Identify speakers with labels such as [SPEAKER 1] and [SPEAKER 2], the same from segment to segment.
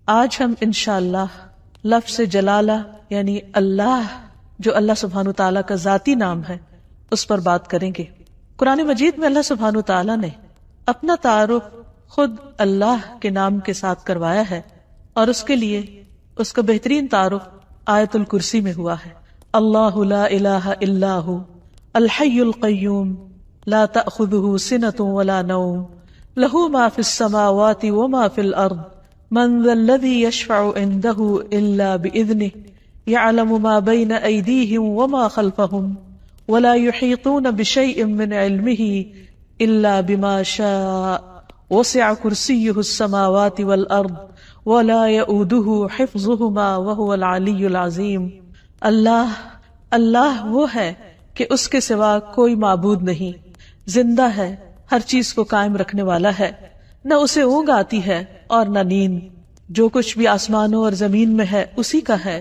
[SPEAKER 1] آج ہم انشاءاللہ لفظ جلالہ یعنی اللہ، جو اللہ سبحانہ تعالیٰ کا ذاتی نام ہے، اس پر بات کریں گے۔ قرآن مجید میں اللہ سبحانہ تعالیٰ نے اپنا تعارف خود اللہ کے نام کے ساتھ کروایا ہے، اور اس کے لیے اس کا بہترین تعارف آیت الکرسی میں ہوا ہے۔ اللہ لا الہ الا ہو الحی القیوم لا تأخذہ سنۃ ولا نوم لہ ما فی السماوات وما فی الارض من ذا الذی یشفع عندہ الا بإذنہ یعلم ما بین ایدیہم وما خلفہم ولا یحیطون بشیء من علمہ الا بما شاء وسع کرسیہ السماوات والارض ولا یؤودہ حفظہما وہو العلی العظیم۔ اللہ وہ ہے کہ اس کے سوا کوئی معبود نہیں، زندہ ہے، ہر چیز کو قائم رکھنے والا ہے، نہ اسے اونگ آتی ہے اور نہ نیند، جو کچھ بھی آسمانوں اور زمین میں ہے اسی کا ہے۔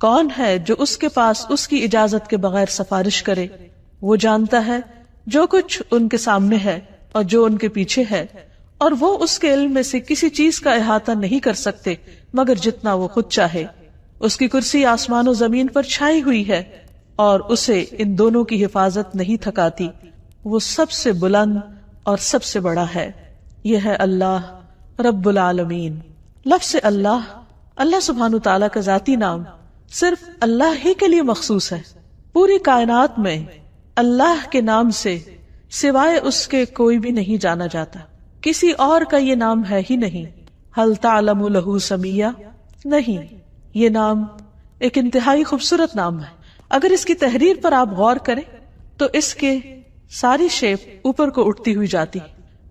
[SPEAKER 1] کون ہے جو اس کے پاس اس کی اجازت کے بغیر سفارش کرے؟ وہ جانتا ہے جو کچھ ان کے سامنے ہے اور جو ان کے پیچھے ہے، اور وہ اس کے علم میں سے کسی چیز کا احاطہ نہیں کر سکتے مگر جتنا وہ خود چاہے۔ اس کی کرسی آسمان و زمین پر چھائی ہوئی ہے اور اسے ان دونوں کی حفاظت نہیں تھکاتی۔ وہ سب سے بلند اور سب سے بڑا ہے۔ یہ ہے اللہ رب العالمین۔ لفظ اللہ سبحانہ تعالیٰ کا ذاتی نام صرف اللہ ہی کے لیے مخصوص ہے۔ پوری کائنات میں اللہ کے نام سے سوائے اس کے کوئی بھی نہیں جانا جاتا، کسی اور کا یہ نام ہے ہی نہیں۔ ہل تعلم لہ سمیہ؟ نہیں، یہ نام ایک انتہائی خوبصورت نام ہے۔ اگر اس کی تحریر پر آپ غور کریں تو اس کے ساری شیپ اوپر کو اٹھتی ہوئی جاتی،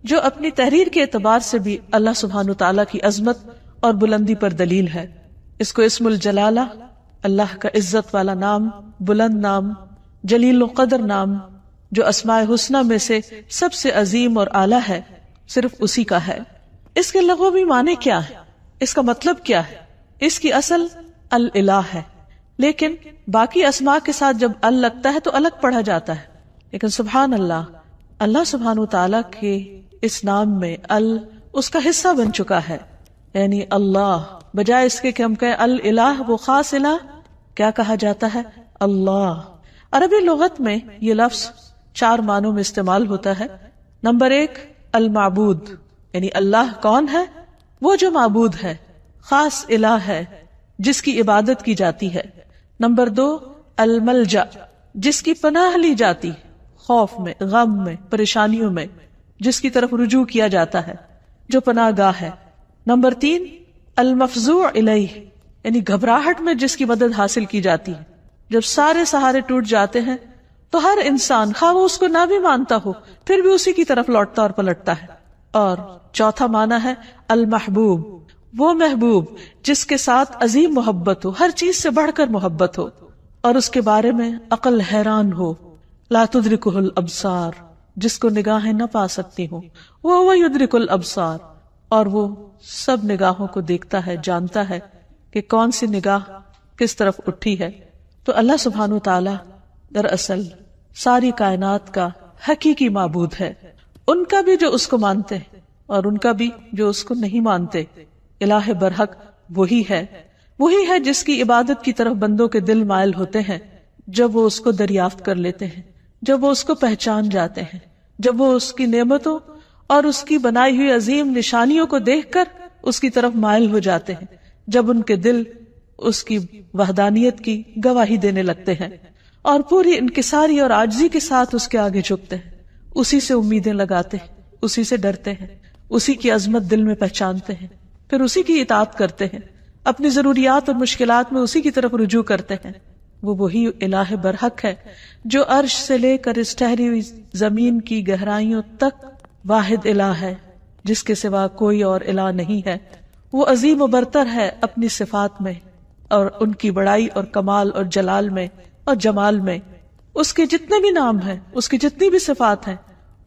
[SPEAKER 1] جو اپنی تحریر کے اعتبار سے بھی اللہ سبحانہ تعالیٰ کی عظمت اور بلندی پر دلیل ہے۔ اس کو اسم الجلالہ، اللہ کا عزت والا نام، بلند نام، جلیل القدر نام، جو اسماء حسنہ میں سے سب سے عظیم اور اعلیٰ ہے، صرف اسی کا ہے۔ اس کے لغوی معنی کیا ہے؟ اس کا مطلب کیا ہے؟ اس کی اصل الالہ ہے، لیکن باقی اسماء کے ساتھ جب ال لگتا ہے تو الگ پڑھا جاتا ہے۔ لیکن سبحان اللہ سبحانہ تعالیٰ کے اس نام میں ال اس کا حصہ بن چکا ہے، یعنی اللہ، بجائے اس کے کہ ہم کہیں الالہ، وہ خاص الہ، کیا کہا جاتا ہے؟ اللہ۔ عربی لغت میں یہ لفظ 4 معنوں میں استعمال ہوتا ہے۔ نمبر 1 المعبود، یعنی اللہ کون ہے؟ وہ جو معبود ہے، خاص الہ ہے جس کی عبادت کی جاتی ہے۔ نمبر 2 الملجا، جس کی پناہ لی جاتی، خوف میں، غم میں، پریشانیوں میں، جس کی طرف رجوع کیا جاتا ہے، جو پناہ گاہ ہے۔ نمبر 3 المفزوع الیہ، یعنی گھبراہٹ میں جس کی مدد حاصل کی جاتی ہے۔ جب سارے سہارے ٹوٹ جاتے ہیں تو ہر انسان، خواہ وہ اس کو نہ بھی مانتا ہو، پھر بھی اسی کی طرف لوٹتا اور پلٹتا ہے۔ اور چوتھا معنی ہے المحبوب، وہ محبوب جس کے ساتھ عظیم محبت ہو، ہر چیز سے بڑھ کر محبت ہو، اور اس کے بارے میں عقل حیران ہو۔ لا تدرکہ الابصار، جس کو نگاہیں نہ پا سکتی ہوں، وہ یدرک الابصار، اور وہ سب نگاہوں کو دیکھتا ہے، جانتا ہے کہ کون سی نگاہ کس طرف اٹھی ہے۔ تو اللہ سبحانہ تعالی دراصل ساری کائنات کا حقیقی معبود ہے، ان کا بھی جو اس کو مانتے ہیں اور ان کا بھی جو اس کو نہیں مانتے۔ الہ برحق وہی ہے جس کی عبادت کی طرف بندوں کے دل مائل ہوتے ہیں جب وہ اس کو دریافت کر لیتے ہیں، جب وہ اس کو پہچان جاتے ہیں، جب وہ اس کی نعمتوں اور اس کی بنائی ہوئی عظیم نشانیوں کو دیکھ کر اس کی طرف مائل ہو جاتے ہیں، جب ان کے دل اس کی وحدانیت کی گواہی دینے لگتے ہیں اور پوری انکساری اور عاجزی کے ساتھ اس کے آگے جھکتے ہیں، اسی سے امیدیں لگاتے ہیں، اسی سے ڈرتے ہیں، اسی کی عظمت دل میں پہچانتے ہیں، پھر اسی کی اطاعت کرتے ہیں، اپنی ضروریات اور مشکلات میں اسی کی طرف رجوع کرتے ہیں۔ وہ وہی الہ برحق ہے جو عرش سے لے کر اس ٹھہری ہوئی زمین کی گہرائیوں تک واحد الہ ہے، جس کے سوا کوئی اور الہ نہیں ہے۔ وہ عظیم و برتر ہے اپنی صفات میں اور ان کی بڑائی اور کمال اور جلال میں اور جمال میں۔ اس کے جتنے بھی نام ہیں، اس کی جتنی بھی صفات ہیں،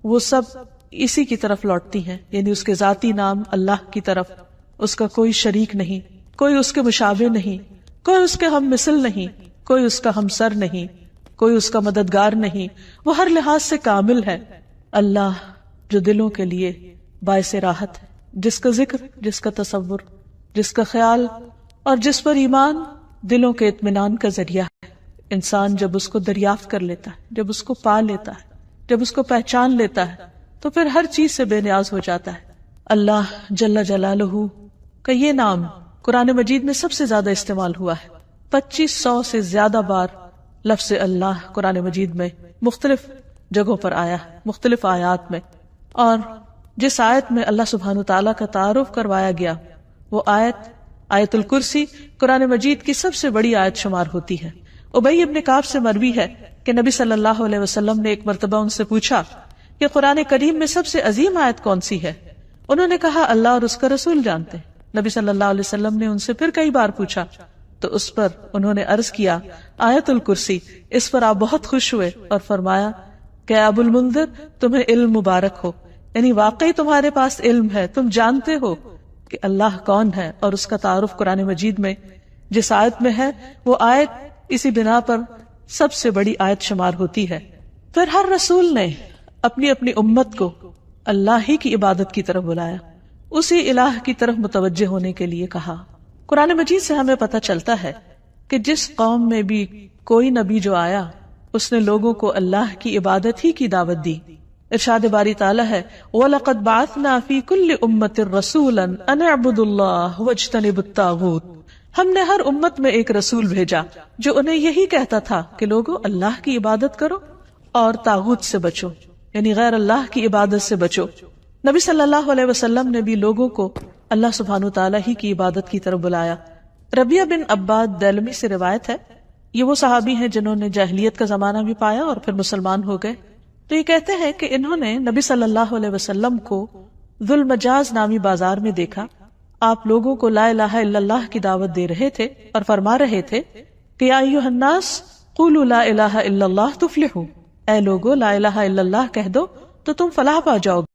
[SPEAKER 1] وہ سب اسی کی طرف لوٹتی ہیں، یعنی اس کے ذاتی نام اللہ کی طرف۔ اس کا کوئی شریک نہیں، کوئی اس کے مشابہ نہیں، کوئی اس کے ہم مثل نہیں، کوئی اس کا ہمسر نہیں، کوئی اس کا مددگار نہیں۔ وہ ہر لحاظ سے کامل ہے۔ اللہ جو دلوں کے لیے باعث راحت ہے، جس کا ذکر، جس کا تصور جس کا خیال اور جس پر ایمان دلوں کے اطمینان کا ذریعہ ہے۔ انسان جب اس کو دریافت کر لیتا ہے، جب اس کو پا لیتا ہے، جب اس کو پہچان لیتا ہے تو پھر ہر چیز سے بے نیاز ہو جاتا ہے۔ اللہ جل جلالہ کا یہ نام قرآن مجید میں سب سے زیادہ استعمال ہوا ہے۔ 2500 سے زیادہ بار لفظ اللہ قرآن مجید میں مختلف جگہوں پر آیا ہے، مختلف آیات میں، اور جس آیت میں اللہ سبحانہ تعالیٰ کا تعارف کروایا گیا وہ آیت الکرسی قرآن مجید کی سب سے بڑی آیت شمار ہوتی ہے۔ ابی ابن کعب سے مروی ہے کہ نبی صلی اللہ علیہ وسلم نے ایک مرتبہ ان سے پوچھا کہ قرآن کریم میں سب سے عظیم آیت کون سی ہے؟ انہوں نے کہا اللہ اور اس کا رسول جانتے ہیں۔ نبی صلی اللہ علیہ وسلم نے ان سے پھر کئی بار پوچھا تو اس پر انہوں نے عرض کیا آیت الکرسی۔ اس پر آپ بہت خوش ہوئے اور فرمایا کہ ابو المنذر تمہیں علم مبارک ہو، یعنی واقعی تمہارے پاس علم ہے، تم جانتے ہو کہ اللہ کون ہے، اور اس کا تعارف قرآن مجید میں جس آیت میں ہے وہ آیت اسی بنا پر سب سے بڑی آیت شمار ہوتی ہے۔ پھر ہر رسول نے اپنی اپنی امت کو اللہ ہی کی عبادت کی طرف بلایا، اسی الہ کی طرف متوجہ ہونے کے لیے کہا۔ قرآن مجید سے ہمیں پتہ چلتا ہے کہ جس قوم میں بھی کوئی نبی جو آیا اس نے لوگوں کو اللہ کی عبادت ہی کی دعوت دی۔ ارشاد باری تعالیٰ ہے وَلَقَدْ بَعَثْنَا فِي كُلِّ أُمَّةٍ رَسُولًا أَنِ اعْبُدُوا اللَّهَ وَاجْتَنِبُوا الطَّاغُوتَ۔ ہم نے ہر امت میں ایک رسول بھیجا جو انہیں یہی کہتا تھا کہ لوگوں اللہ کی عبادت کرو اور طاغوت سے بچو، یعنی غیر اللہ کی عبادت سے بچو۔ نبی صلی اللہ علیہ وسلم نے بھی لوگوں کو اللہ سبحانہ تعالیٰ ہی کی عبادت کی طرف بلایا۔ ربیہ بن عباد دیلمی سے روایت ہے، یہ وہ صحابی ہیں جنہوں نے جاہلیت کا زمانہ بھی پایا اور پھر مسلمان ہو گئے۔ تو یہ کہتے ہیں کہ انہوں نے نبی صلی اللہ علیہ وسلم کو ذو المجاز نامی بازار میں دیکھا، آپ لوگوں کو لا الہ الا اللہ کی دعوت دے رہے تھے اور فرما رہے تھے کہ یا ایھا الناس قولوا لا الہ الا اللہ تفلحوا، اے لوگو لا الہ الا اللہ کہہ دو تو تم فلاح پا جاؤ گے۔